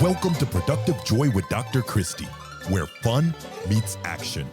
Welcome to Productive Joy with Dr. Christie, where fun meets action.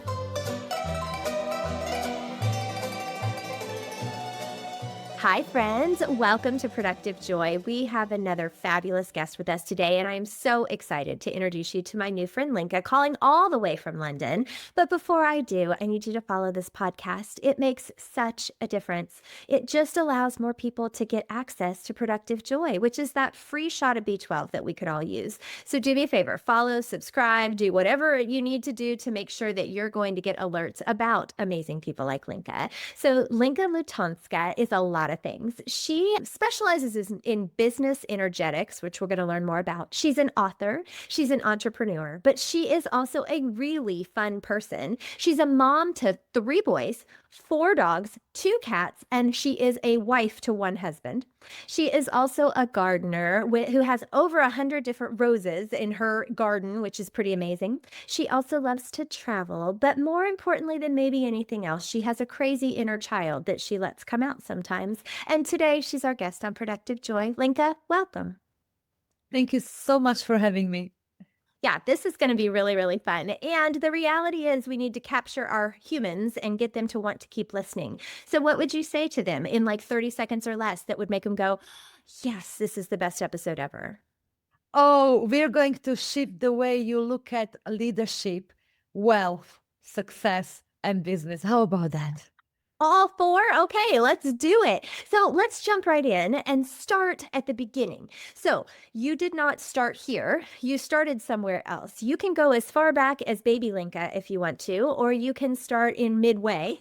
Hi, friends. Welcome to Productive Joy. We have another fabulous guest with us today, and I am so excited to introduce you to my new friend, Lenka, calling all the way from London. But before I do, I need you to follow this podcast. It makes such a difference. It just allows more people to get access to Productive Joy, which is that free shot of B12 that we could all use. So do me a favor, follow, subscribe, do whatever you need to do to make sure that you're going to get alerts about amazing people like Lenka. So Lenka Lutonska is a lot of things. She specializes in business energetics, which we're going to learn more about. She's an author, she's an entrepreneur, but she is also a really fun person. She's a mom to 3 boys, 4 dogs, 2 cats, and she is a wife to 1 husband. She is also a gardener who has over 100 different roses in her garden, which is pretty amazing. She also loves to travel, but more importantly than maybe anything else, she has a crazy inner child that she lets come out sometimes. And today she's our guest on Productive Joy. Lenka, welcome. Thank you so much for having me. Yeah, this is going to be really, really fun. And the reality is we need to capture our humans and get them to want to keep listening. So what would you say to them in like 30 seconds or less that would make them go, yes, this is the best episode ever? Oh, we're going to shift the way you look at leadership, wealth, success, and business. How about that? All 4? Okay, let's do it. So let's jump right in and start at the beginning. So you did not start here. You started somewhere else. You can go as far back as baby Lenka if you want to, or you can start in midway.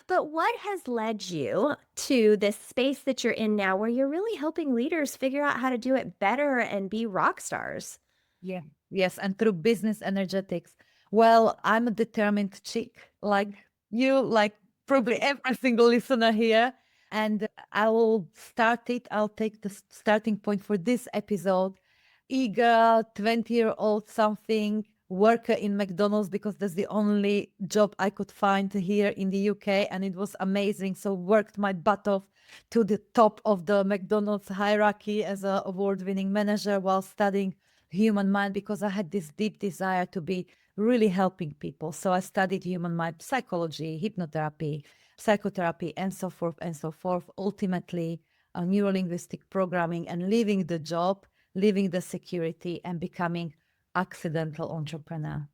But what has led you to this space that you're in now where you're really helping leaders figure out how to do it better and be rock stars? Yeah. Yes, and through business energetics. Well, I'm a determined chick, like you, like probably every single listener here. And I'll take the starting point for this episode. Eager 20-year-old something worker in McDonald's, because that's the only job I could find here in the UK. And it was amazing. So worked my butt off to the top of the McDonald's hierarchy as an award-winning manager while studying human mind, because I had this deep desire to be really helping people. So I studied human mind psychology, hypnotherapy, psychotherapy, and so forth and so forth. Ultimately, neurolinguistic programming, and leaving the job, leaving the security, and becoming accidental entrepreneur.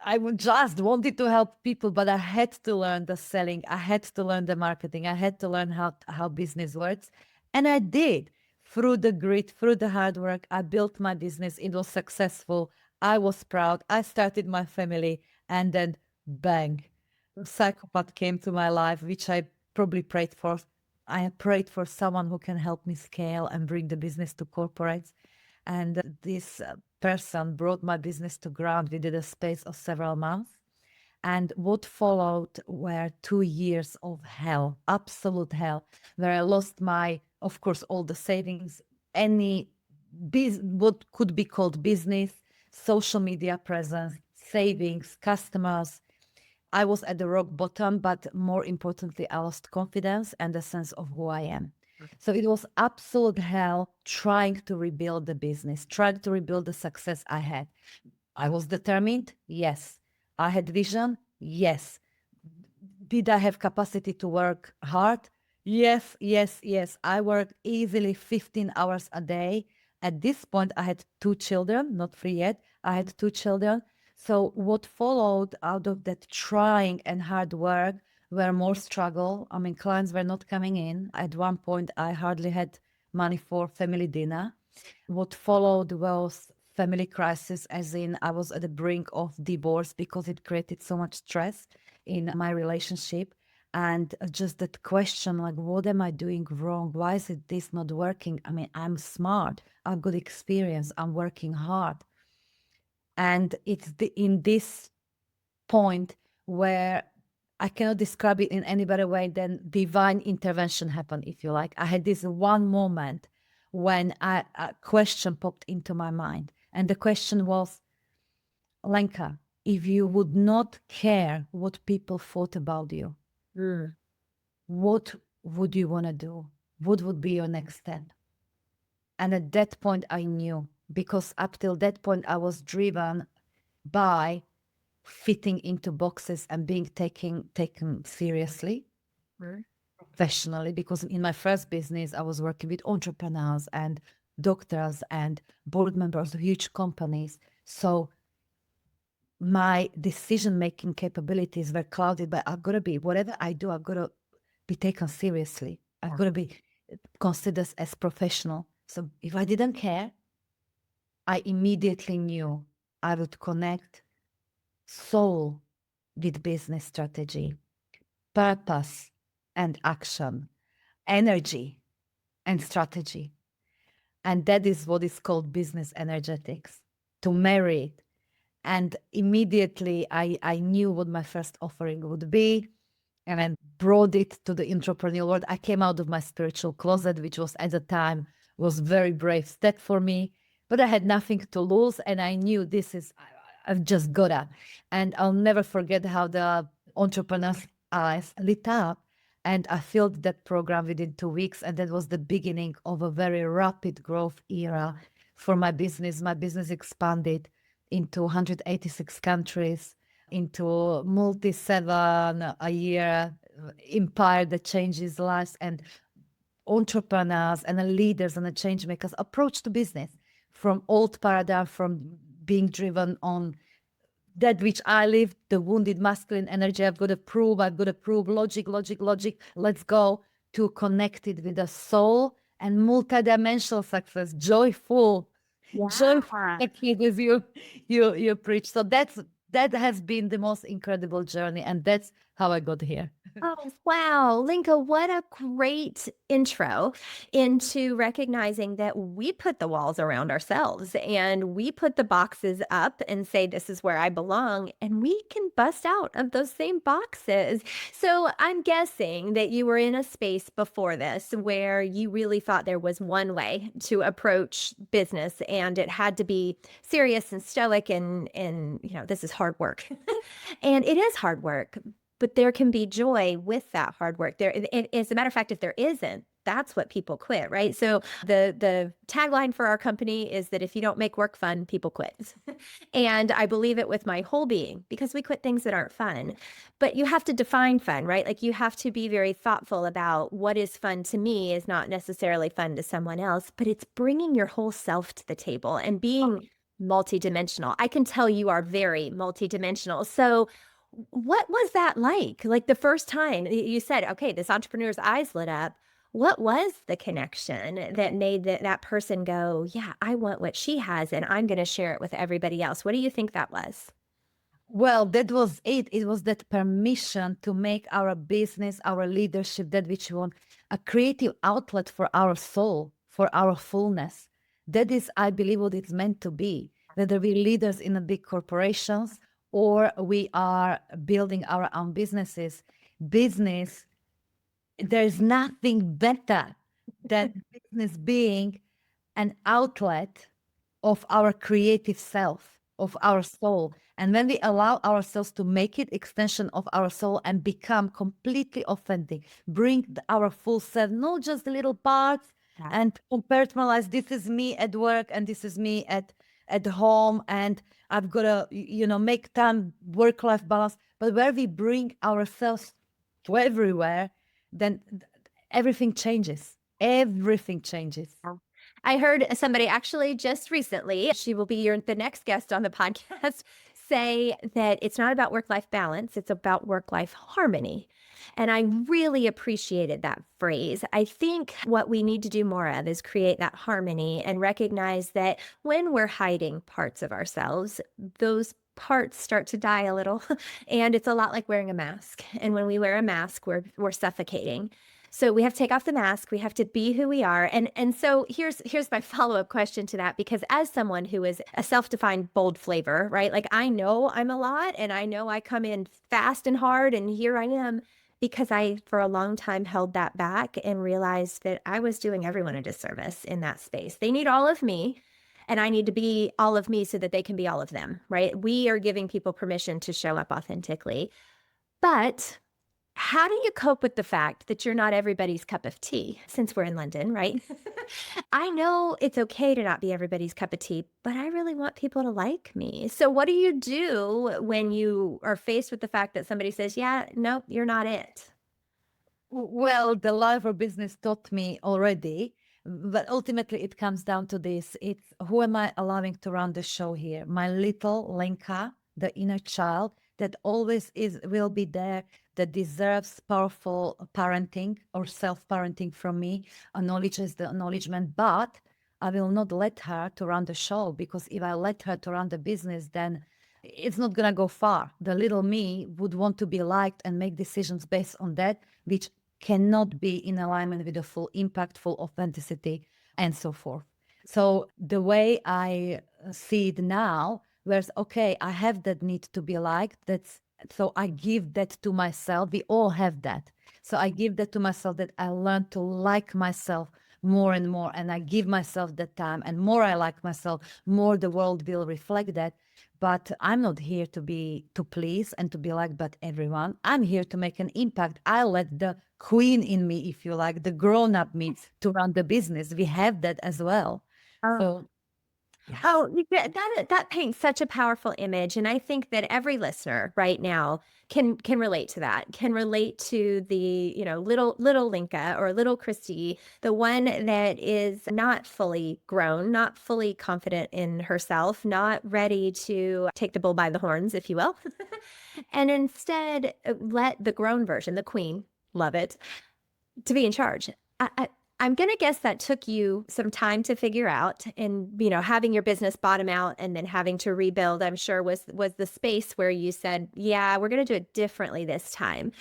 I just wanted to help people, but I had to learn the selling. I had to learn the marketing. I had to learn how business works. And I did. Through the grit, through the hard work, I built my business. It was successful. I was proud. I started my family. And then, bang, a psychopath came to my life, which I probably prayed for. I prayed for someone who can help me scale and bring the business to corporates. And this person brought my business to ground within a space of several months. And what followed were 2 years of hell, absolute hell, where I lost of course, all the savings, what could be called business, social media presence, savings, customers. I was at the rock bottom, but more importantly, I lost confidence and a sense of who I am. So it was absolute hell trying to rebuild the business, trying to rebuild the success I had. I was determined, yes. I had vision, yes. Did I have capacity to work hard? Yes, yes, yes. I worked easily 15 hours a day. At this point, I had 2 children, not 3 yet. I had 2 children. So what followed out of that trying and hard work were more struggle. I mean, clients were not coming in. At one point, I hardly had money for family dinner. What followed was family crisis, as in I was at the brink of divorce because it created so much stress in my relationship. And just that question, like, what am I doing wrong? Why is this not working? I mean, I'm smart, I've got experience, I'm working hard. And it's in this point where I cannot describe it in any better way than divine intervention happened, if you like. I had this one moment when a question popped into my mind. And the question was, Lenka, if you would not care what people thought about you, what would you want to do? What would be your next step? And at that point, I knew because up till that point, I was driven by fitting into boxes and being taken seriously professionally, because in my first business, I was working with entrepreneurs and doctors and board members of huge companies. So my decision-making capabilities were clouded by, I've got to be, whatever I do, I've got to be taken seriously. I've got to be considered as professional. So if I didn't care, I immediately knew I would connect soul with business strategy, purpose and action, energy and strategy. And that is what is called business energetics, to marry it. And immediately I knew what my first offering would be, and I brought it to the entrepreneurial world. I came out of my spiritual closet, which was at the time was very brave step for me, but I had nothing to lose. And I knew this is, I've just got to. And I'll never forget how the entrepreneur's eyes lit up. And I filled that program within 2 weeks. And that was the beginning of a very rapid growth era for my business. My business expanded into 186 countries, into multi-7 a year empire that changes lives, and entrepreneurs and the leaders and the change makers approach to business from old paradigm, from being driven on that which I live, the wounded masculine energy. I've got to prove, logic, let's go, to connected with the soul and multidimensional success, joyful, as you preach. So that has been the most incredible journey, and that's how I got here. Oh, wow. Lenka, what a great intro into recognizing that we put the walls around ourselves and we put the boxes up and say, this is where I belong. And we can bust out of those same boxes. So I'm guessing that you were in a space before this where you really thought there was one way to approach business, and it had to be serious and stoic and this is hard work. And it is hard work. But there can be joy with that hard work. As a matter of fact, if there isn't, that's what people quit, right? So the tagline for our company is that if you don't make work fun, people quit. And I believe it with my whole being, because we quit things that aren't fun. But you have to define fun, right? Like you have to be very thoughtful about what is fun to me is not necessarily fun to someone else, but it's bringing your whole self to the table and being multidimensional. I can tell you are very multidimensional. So what was that like? Like the first time you said, okay, this entrepreneur's eyes lit up. What was the connection that made that person go, yeah, I want what she has and I'm going to share it with everybody else? What do you think that was? Well, that was it. It was that permission to make our business, our leadership, that which we want, a creative outlet for our soul, for our fullness. That is, I believe, what it's meant to be. Whether we're leaders in the big corporations or we are building our own businesses, there's nothing better than business being an outlet of our creative self, of our soul. And when we allow ourselves to make it extension of our soul and become completely authentic, bring our full self, not just the little parts, and compartmentalize, this is me at work and this is me at home, and I've got to, make time, work-life balance. But where we bring ourselves to everywhere, then everything changes. Everything changes. I heard somebody actually just recently, she will be the next guest on the podcast, say that it's not about work-life balance, it's about work-life harmony. And I really appreciated that phrase. I think what we need to do more of is create that harmony and recognize that when we're hiding parts of ourselves, those parts start to die a little. And it's a lot like wearing a mask. And when we wear a mask, we're suffocating. So we have to take off the mask. We have to be who we are. And so here's my follow-up question to that, because as someone who is a self-defined bold flavor, right? Like I know I'm a lot and I know I come in fast and hard, and here I am, because I, for a long time, held that back and realized that I was doing everyone a disservice in that space. They need all of me, and I need to be all of me so that they can be all of them, right? We are giving people permission to show up authentically. But How do you cope with the fact that you're not everybody's cup of tea since we're in London, right? I know it's okay to not be everybody's cup of tea, but I really want people to like me. So, what do you do when you are faced with the fact that somebody says, yeah, nope, you're not it? Well, the life or business taught me already, but ultimately it comes down to this. It's who am I allowing to run the show here? My little Lenka, the inner child that always will be there, that deserves powerful parenting or self-parenting from me, acknowledges the acknowledgement, but I will not let her to run the show, because if I let her to run the business, then it's not going to go far. The little me would want to be liked and make decisions based on that, which cannot be in alignment with the full impact, full authenticity, and so forth. So the way I see it now, whereas, okay, I have that need to be liked, so I give that to myself. We all have that. So I give that to myself, that I learn to like myself more and more, and I give myself that time, and more I like myself, more the world will reflect that. But I'm not here to please and to be liked by everyone. I'm here to make an impact. I let the queen in me, if you like, the grown-up me, to run the business. We have that as well. So yes. Oh, that paints such a powerful image, and I think that every listener right now can relate to that. Can relate to the little Linka or little Christie, the one that is not fully grown, not fully confident in herself, not ready to take the bull by the horns, if you will, and instead let the grown version, the queen, love it, to be in charge. I'm going to guess that took you some time to figure out, and, having your business bottom out and then having to rebuild, I'm sure was the space where you said, yeah, we're going to do it differently this time.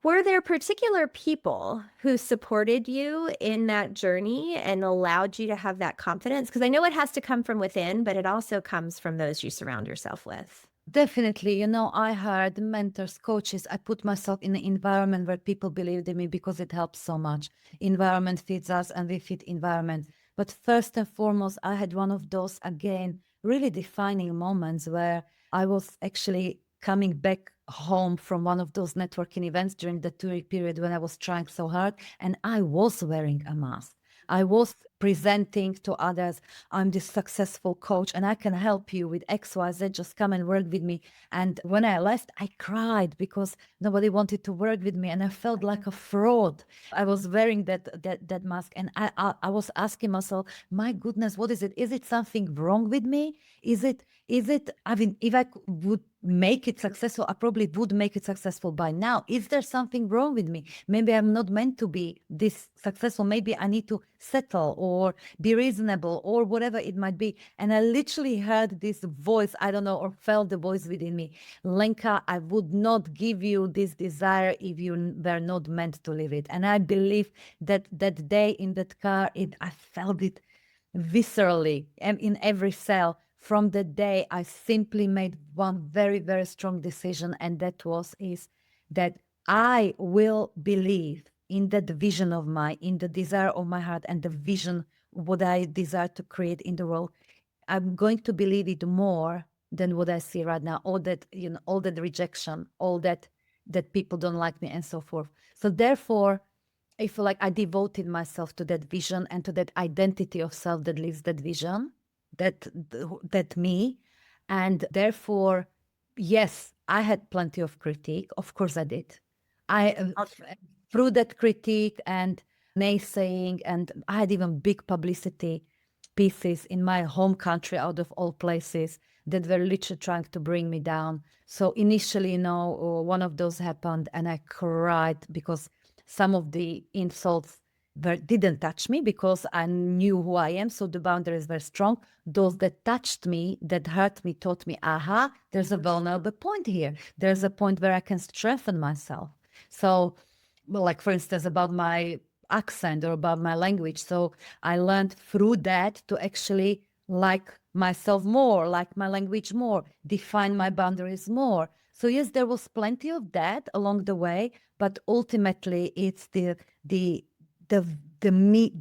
Were there particular people who supported you in that journey and allowed you to have that confidence? Because I know it has to come from within, but it also comes from those you surround yourself with. Definitely. I hired mentors, coaches. I put myself in an environment where people believed in me, because it helps so much. Environment feeds us and we feed environment. But first and foremost, I had one of those, again, really defining moments where I was actually coming back home from one of those networking events during the 2-week period when I was trying so hard, and I was wearing a mask. I was presenting to others, I'm this successful coach and I can help you with XYZ, just come and work with me. And when I left, I cried because nobody wanted to work with me and I felt like a fraud. I was wearing that mask, and I was asking myself, my goodness, what is it? Is it something wrong with me? Is it, I mean, if I would make it successful, I probably would make it successful by now. Is there something wrong with me? Maybe I'm not meant to be this successful. Maybe I need to settle or be reasonable or whatever it might be. And I literally heard this voice, I don't know, or felt the voice within me. Lenka, I would not give you this desire if you were not meant to live it. And I believe that that day in that car, I felt it viscerally and in every cell. From the day, I simply made one very, very strong decision, and is that I will believe in that vision of mine, in the desire of my heart, and the vision what I desire to create in the world. I'm going to believe it more than what I see right now. All that, all that rejection, all that people don't like me, and so forth. So therefore, I feel like I devoted myself to that vision and to that identity of self that lives that vision. That me, and therefore, yes, I had plenty of critique. Of course I did. Through that critique and naysaying, and I had even big publicity pieces in my home country, out of all places, that were literally trying to bring me down. So initially, one of those happened and I cried because some of the insults didn't touch me, because I knew who I am. So the boundaries were strong. Those that touched me, that hurt me, taught me, aha, there's a vulnerable point here. There's a point where I can strengthen myself. So, like, for instance, about my accent or about my language. So I learned through that to actually like myself more, like my language more, define my boundaries more. So yes, there was plenty of that along the way, but ultimately it's the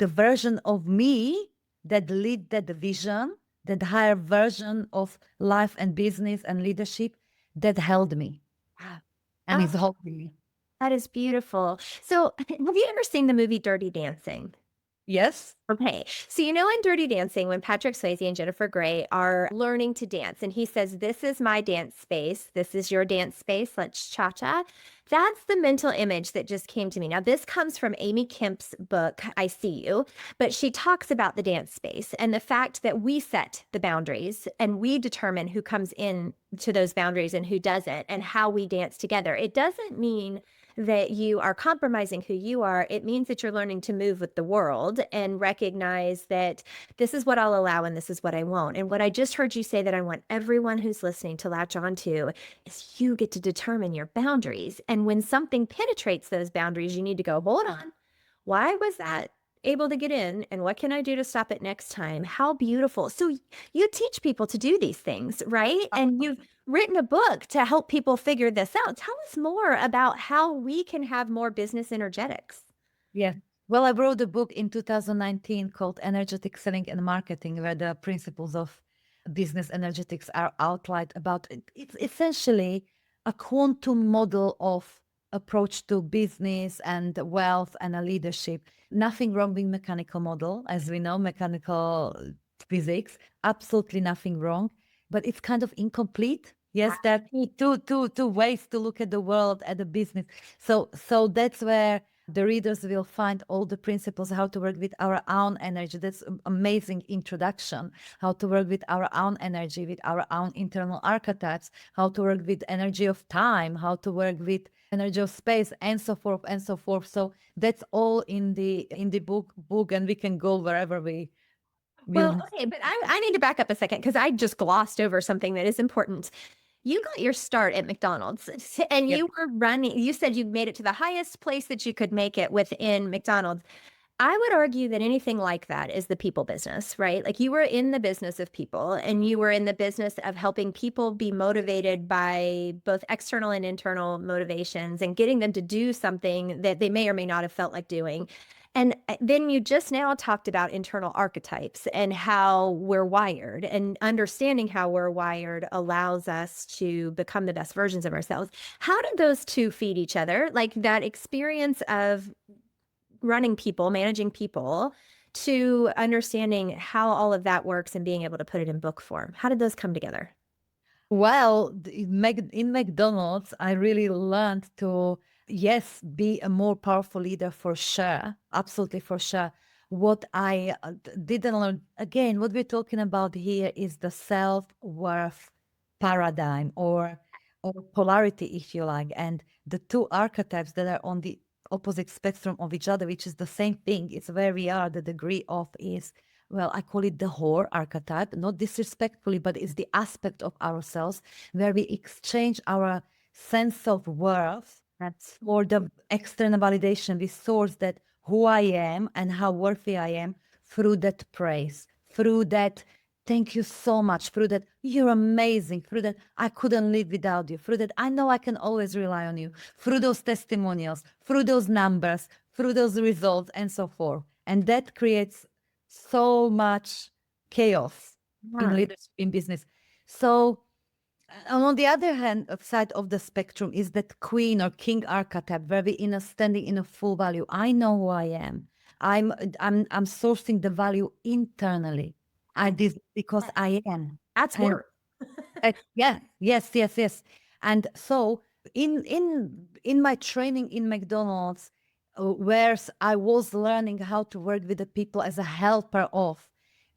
version of me that lead that vision, that higher version of life and business and leadership that held me and is holding me. That is beautiful. So, have you ever seen the movie Dirty Dancing? Yes. Okay. So, you know, in Dirty Dancing, when Patrick Swayze and Jennifer Grey are learning to dance, and he says, "This is my dance space. This is your dance space. Let's cha cha." That's the mental image that just came to me. Now, this comes from Amy Kemp's book, I See You, but she talks about the dance space and the fact that we set the boundaries and we determine who comes in to those boundaries and who doesn't, and how we dance together. It doesn't mean that you are compromising who you are. It means that you're learning to move with the world and recognize that this is what I'll allow and this is what I won't. And what I just heard you say that I want everyone who's listening to latch on to is you get to determine your boundaries. And when something penetrates those boundaries, you need to go, hold on. Why was that able to get in? And what can I do to stop it next time? How beautiful. So you teach people to do these things, right? And you've written a book to help people figure this out. Tell us more about how we can have more business energetics. Yeah. Well, I wrote a book in 2019 called Energetic Selling and Marketing, where the principles of business energetics are outlined about it. It's essentially a quantum model of approach to business and wealth and a leadership. Nothing wrong with mechanical model, as we know, mechanical physics, absolutely nothing wrong, but it's kind of incomplete. Yes, there are two ways to look at the world, at the business. So that's where the readers will find all the principles, how to work with our own energy. That's an amazing introduction, how to work with our own energy, with our own internal archetypes, how to work with energy of time, how to work with energy of space, and so forth and so forth. So that's all in the book, and we can go wherever we Well, will. okay, but I need to back up a second because I just glossed over something that is important. You got your start at McDonald's and Yep. you were running, you said you made it to the highest place that you could make it within McDonald's. I would argue that anything like that is the people business, right? Like you were in the business of people and you were in the business of helping people be motivated by both external and internal motivations and getting them to do something that they may or may not have felt like doing. And then you just now talked about internal archetypes and how we're wired, and understanding how we're wired allows us to become the best versions of ourselves. How did those two feed each other? Like that experience of running people, managing people, to understanding how all of that works and being able to put it in book form. How did those come together? Well, in McDonald's, I really learned to, yes, be a more powerful leader for sure. Absolutely for sure. What I didn't learn, again, what we're talking about here is the self-worth paradigm or polarity, if you like, and the two archetypes that are on the opposite spectrum of each other, which is the same thing. It's where we are. The degree of is, well, I call it the whore archetype, not disrespectfully, but it's the aspect of ourselves where we exchange our sense of worth for the external validation. We source that who I am and how worthy I am through that praise, through that thank you so much, through that you're amazing, through that I couldn't live without you, through that I know I can always rely on you, through those testimonials, through those numbers, through those results, and so forth. And that creates so much chaos in leadership, in business. So on the other hand, side of the spectrum is that queen or king archetype, where we in a standing in a full value. I know who I am. I'm sourcing the value internally. I did because I am. That's And work. yeah, yes. And so in my training in McDonald's, where I was learning how to work with the people as a helper of,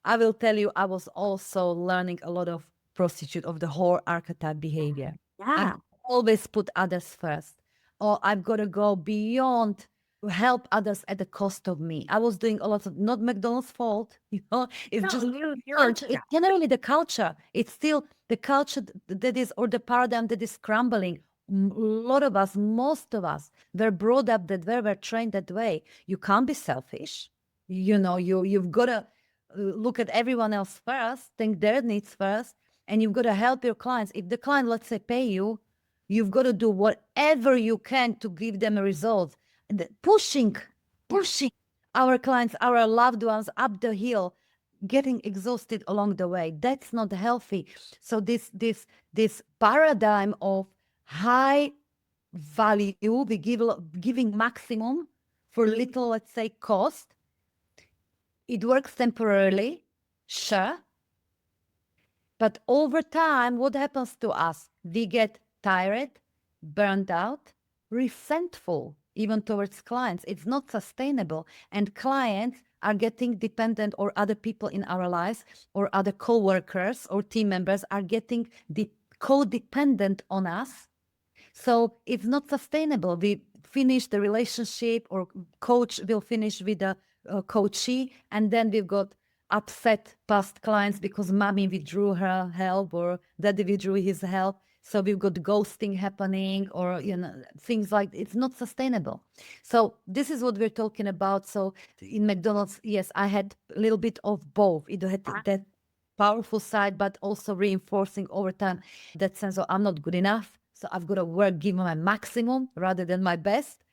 I will tell you, I was also learning a lot of prostitute of the whole archetype behavior. I Yeah. always put others first, or I've got to go beyond to help others at the cost of me. I was doing a lot of, not McDonald's fault, it's No, just you're it's generally the culture. It's still the culture that is, or the paradigm that is crumbling. A lot of us, most of us, were brought up that way, were trained that way. You can't be selfish. You've got to look at everyone else first, think their needs first, and you've got to help your clients. If the client, let's say, pay you, you've got to do whatever you can to give them a result. Pushing our clients, our loved ones up the hill, getting exhausted along the way. That's not healthy. So this paradigm of high value, we giving maximum for little, let's say, cost. It works temporarily, sure. But over time, what happens to us? We get tired, burned out, resentful, even towards clients. It's not sustainable. And clients are getting dependent, or other people in our lives, or other co-workers or team members are getting codependent on us. So it's not sustainable. We finish the relationship, or coach will finish with a coachee, and then we've got upset past clients because mommy withdrew her help or daddy withdrew his help. So we've got ghosting happening, or things like it's not sustainable. So this is what we're talking about. So in McDonald's, yes, I had a little bit of both. It had that powerful side, but also reinforcing over time that sense of I'm not good enough. So I've got to give my maximum rather than my best.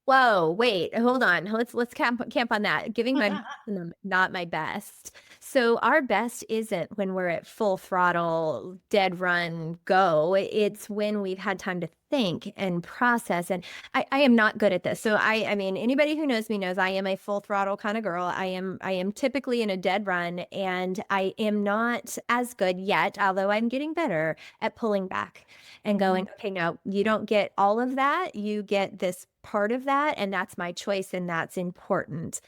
Whoa, wait, hold on. Let's camp on that. Giving my maximum, not my best. So our best isn't when we're at full throttle, dead run, go. It's when we've had time to think and process. And I am not good at this. So I mean, anybody who knows me knows I am a full throttle kind of girl. I am typically in a dead run, and I am not as good yet, although I'm getting better at pulling back and going, okay, no, you don't get all of that. You get this part of that, and that's my choice, and that's important.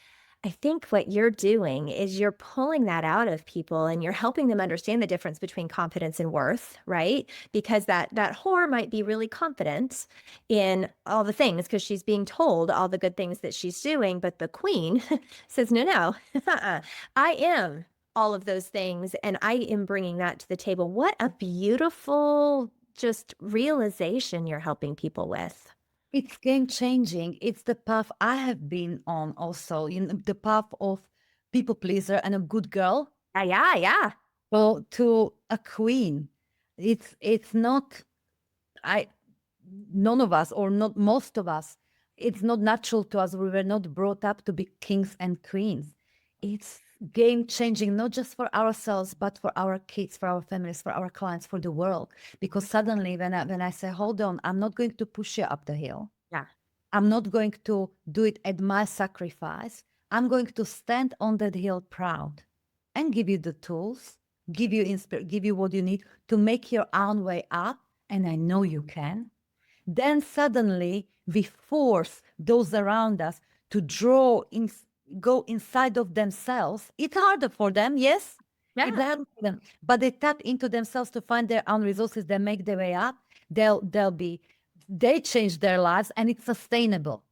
I think what you're doing is you're pulling that out of people, and you're helping them understand the difference between confidence and worth, right? Because that whore might be really confident in all the things because she's being told all the good things that she's doing, but the queen says, no, I am all of those things, and I am bringing that to the table. What a beautiful just realization you're helping people with. It's game changing. It's the path I have been on also, the path of people pleaser and a good girl. Yeah. Well, to a queen. It's not, none of us, or not most of us, it's not natural to us. We were not brought up to be kings and queens. It's game changing, not just for ourselves, but for our kids, for our families, for our clients, for the world. Because suddenly when I say, hold on, I'm not going to push you up the hill. Yeah. I'm not going to do it at my sacrifice. I'm going to stand on that hill proud and give you the tools, give you what you need to make your own way up. And I know you can. Then suddenly we force those around us to go inside of themselves. It's harder for them, yes. Yeah. It's harder for them, but they tap into themselves to find their own resources. They make their way up. They change their lives, and it's sustainable.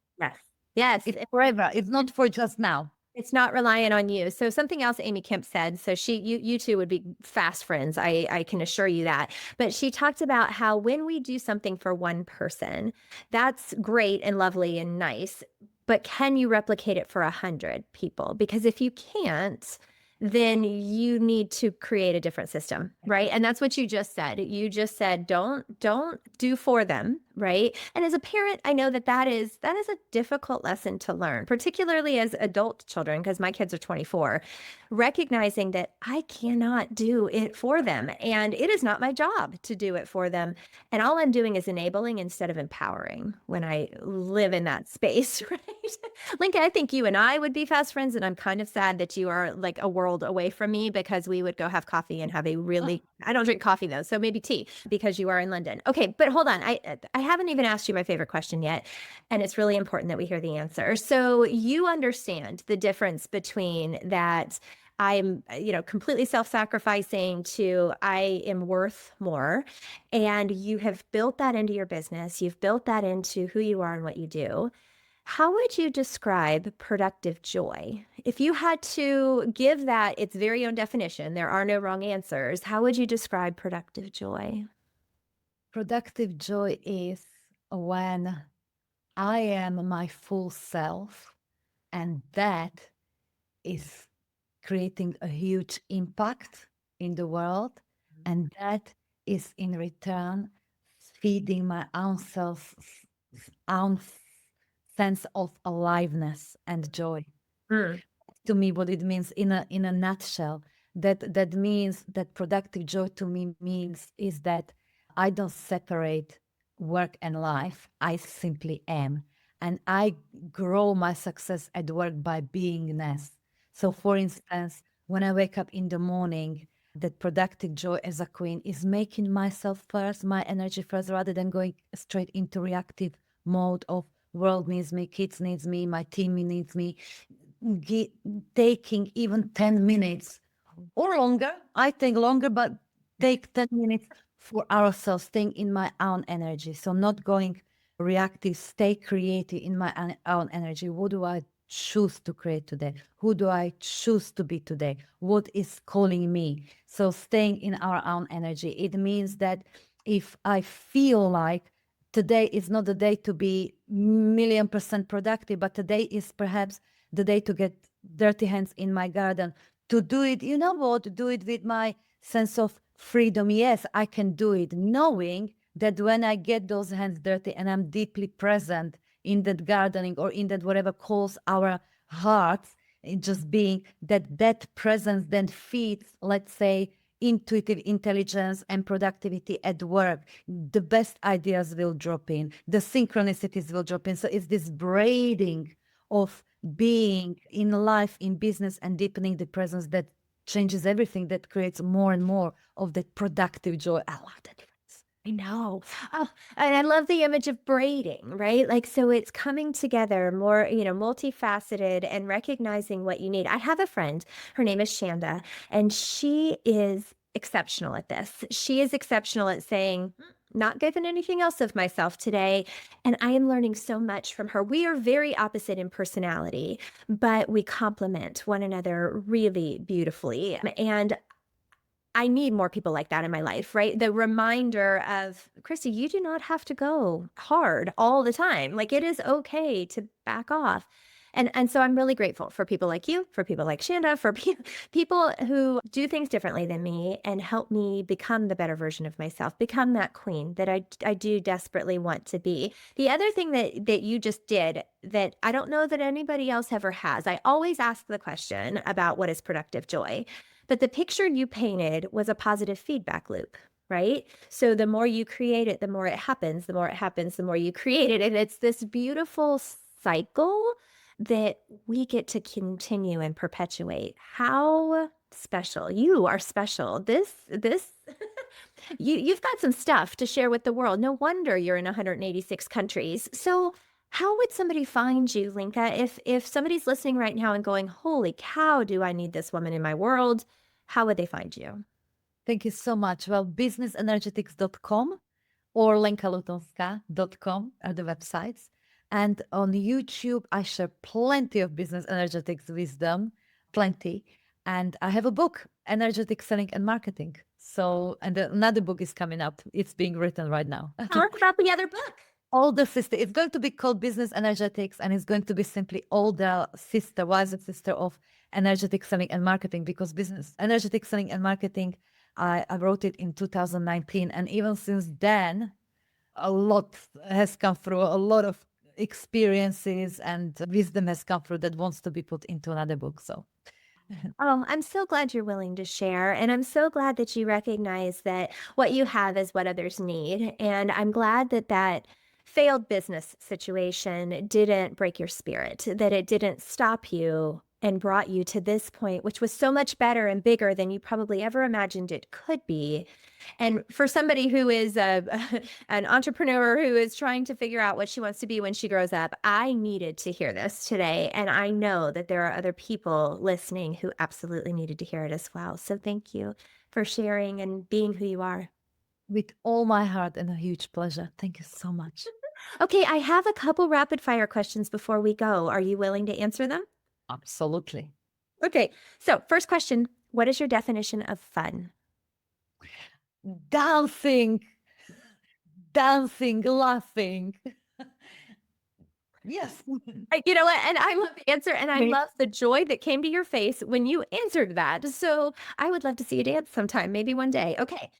Yes. It's forever. It's not for just now. It's not reliant on you. So something else Amy Kemp said, so you two would be fast friends. I can assure you that. But she talked about how when we do something for one person, that's great and lovely and nice, but can you replicate it for 100 people? Because if you can't, then you need to create a different system, right? And that's what you just said. You just said, don't do for them, right? And as a parent, I know that is a difficult lesson to learn, particularly as adult children, because my kids are 24, recognizing that I cannot do it for them. And it is not my job to do it for them. And all I'm doing is enabling instead of empowering when I live in that space, right? Lenka, I think you and I would be fast friends, and I'm kind of sad that you are like a world away from me, because we would go have coffee and have a really, I don't drink coffee though, so maybe tea, because you are in London. Okay, but hold on. I haven't even asked you my favorite question yet, and it's really important that we hear the answer. So you understand the difference between that I'm, completely self-sacrificing to I am worth more, and you have built that into your business. You've built that into who you are and what you do. How would you describe productive joy? If you had to give that its very own definition, there are no wrong answers. How would you describe productive joy? Productive joy is when I am my full self, and that is creating a huge impact in the world. And that is in return feeding my own sense of aliveness and joy. To me, what it means in a nutshell, that means that productive joy to me is that I don't separate work and life, I simply am. And I grow my success at work by beingness. So, for instance, when I wake up in the morning, that productive joy as a queen is making myself first, my energy first, rather than going straight into reactive mode of world needs me, kids needs me, my team needs me. Taking even 10 minutes or longer, I take longer, but take 10 minutes for ourselves, staying in my own energy. So not going reactive, stay creative in my own energy. What do I choose to create today? Who do I choose to be today? What is calling me? So staying in our own energy. It means that if I feel like today is not the day to be 1,000,000% productive, but today is perhaps the day to get dirty hands in my garden, to do it, you know what, do it with my sense of freedom. Yes, I can do it, knowing that when I get those hands dirty and I'm deeply present in that gardening or in that whatever calls our hearts, in just being that presence then feeds, let's say, intuitive intelligence and productivity at work. The best ideas will drop in, the synchronicities will drop in. So it's this braiding of being in life, in business, and deepening the presence that changes everything, that creates more and more of that productive joy. I love that. I know. Oh, and I love the image of braiding, right? Like, so it's coming together more, multifaceted and recognizing what you need. I have a friend, her name is Shanda, and she is exceptional at this. She is exceptional at saying, not giving anything else of myself today. And I am learning so much from her. We are very opposite in personality, but we complement one another really beautifully. And I need more people like that in my life, right? The reminder of, Christy, you do not have to go hard all the time. Like, it is okay to back off. And so I'm really grateful for people like you, for people like Shanda, for people who do things differently than me and help me become the better version of myself, become that queen that I do desperately want to be. The other thing that you just did that I don't know that anybody else ever has, I always ask the question about what is productive joy. But the picture you painted was a positive feedback loop, right? So the more you create it, the more it happens, the more it happens, the more you create it. And it's this beautiful cycle that we get to continue and perpetuate. How special. You are special. This you've got some stuff to share with the world. No wonder you're in 186 countries. So how would somebody find you, Lenka, if somebody's listening right now and going, holy cow, do I need this woman in my world? How would they find you? Thank you so much. Well, businessenergetics.com or lenkalutonska.com are the websites. And on YouTube, I share plenty of business energetics wisdom, plenty. And I have a book, Energetic Selling and Marketing. So, and another book is coming up. It's being written right now. Tell us about the other book. Older sister. It's going to be called Business Energetics, and it's going to be simply older sister, wiser sister of Energetic Selling and Marketing, because Business Energetic Selling and Marketing, I wrote it in 2019. And even since then, a lot has come through, a lot of experiences and wisdom has come through that wants to be put into another book. So Oh, I'm so glad you're willing to share. And I'm so glad that you recognize that what you have is what others need. And I'm glad that that failed business situation didn't break your spirit, that it didn't stop you and brought you to this point, which was so much better and bigger than you probably ever imagined it could be. And for somebody who is an entrepreneur who is trying to figure out what she wants to be when she grows up, I needed to hear this today. And I know that there are other people listening who absolutely needed to hear it as well. So thank you for sharing and being who you are. with all my heart and a huge pleasure. Thank you so much. Okay, I have a couple rapid fire questions before we go. Are you willing to answer them? Absolutely. Okay, so first question, what is your definition of fun? Dancing, laughing. Yes. You know what? And I love the answer, and I love the joy that came to your face when you answered that. So I would love to see you dance sometime, maybe one day. Okay.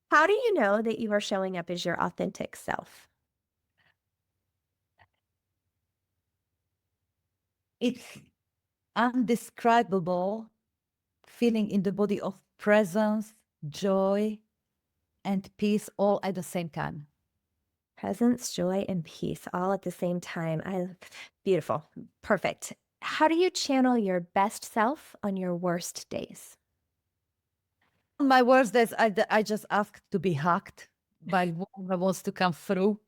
How do you know that you are showing up as your authentic self? It's undescribable feeling in the body of presence, joy, and peace all at the same time. Presence, joy, and peace all at the same time. Beautiful. Perfect. How do you channel your best self on your worst days? My worst days, I just ask to be hugged by whoever wants to come through.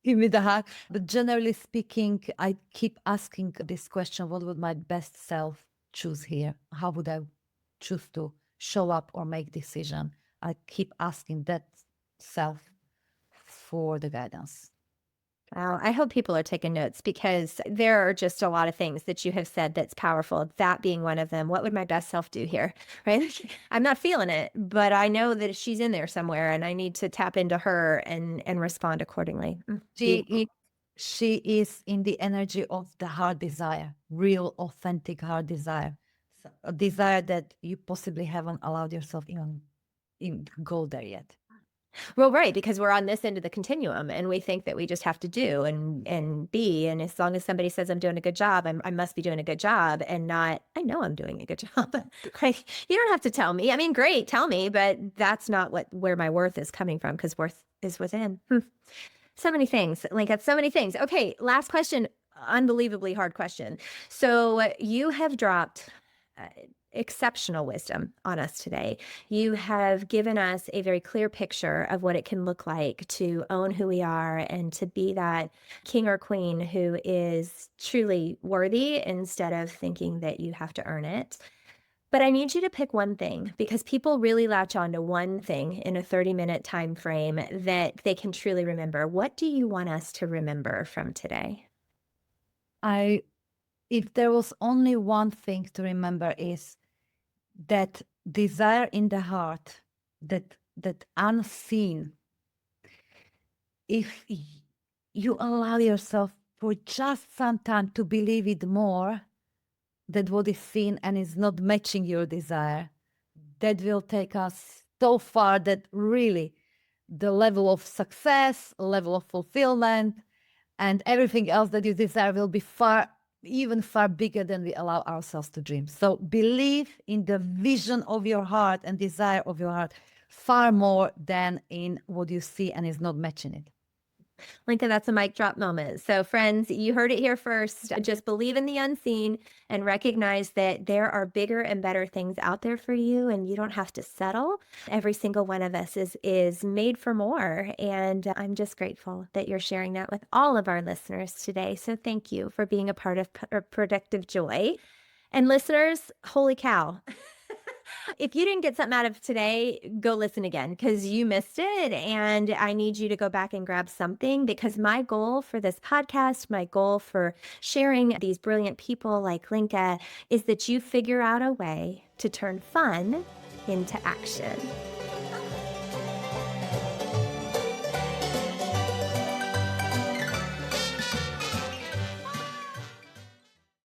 Give me the hug. But generally speaking, I keep asking this question: what would my best self choose here? How would I choose to show up or make decision? I keep asking that self for the guidance. Wow, I hope people are taking notes because there are just a lot of things that you have said that's powerful. That being one of them. What would my best self do here? Right? I'm not feeling it, but I know that she's in there somewhere and I need to tap into her and respond accordingly. She is in the energy of the heart desire, real, authentic heart desire. So, a desire that you possibly haven't allowed yourself even go there yet. Well, right, because we're on this end of the continuum and we think that we just have to do and be. And as long as somebody says I'm doing a good job, I must be doing a good job and not, I know I'm doing a good job. Right? You don't have to tell me. I mean, great, tell me, but that's not where my worth is coming from because worth is within. So many things, Lenka, so many things. Okay, last question, unbelievably hard question. So you have dropped exceptional wisdom on us today. You have given us a very clear picture of what it can look like to own who we are and to be that king or queen who is truly worthy instead of thinking that you have to earn it. But I need you to pick one thing because people really latch on to one thing in a 30-minute time frame that they can truly remember. What do you want us to remember from today? If there was only one thing to remember is that desire in the heart, that unseen, if you allow yourself for just some time to believe it more, that what is seen and is not matching your desire, that will take us so far that really the level of success, level of fulfillment, and everything else that you desire will be even far bigger than we allow ourselves to dream. So believe in the vision of your heart and desire of your heart far more than in what you see and is not matching it. Lenka, that's a mic drop moment. So friends, you heard it here first. Just believe in the unseen and recognize that there are bigger and better things out there for you and you don't have to settle. Every single one of us is made for more. And I'm just grateful that you're sharing that with all of our listeners today. So thank you for being a part of Productive Joy. And listeners, holy cow. If you didn't get something out of today, go listen again because you missed it. And I need you to go back and grab something because my goal for this podcast, my goal for sharing these brilliant people like Lenka is that you figure out a way to turn fun into action.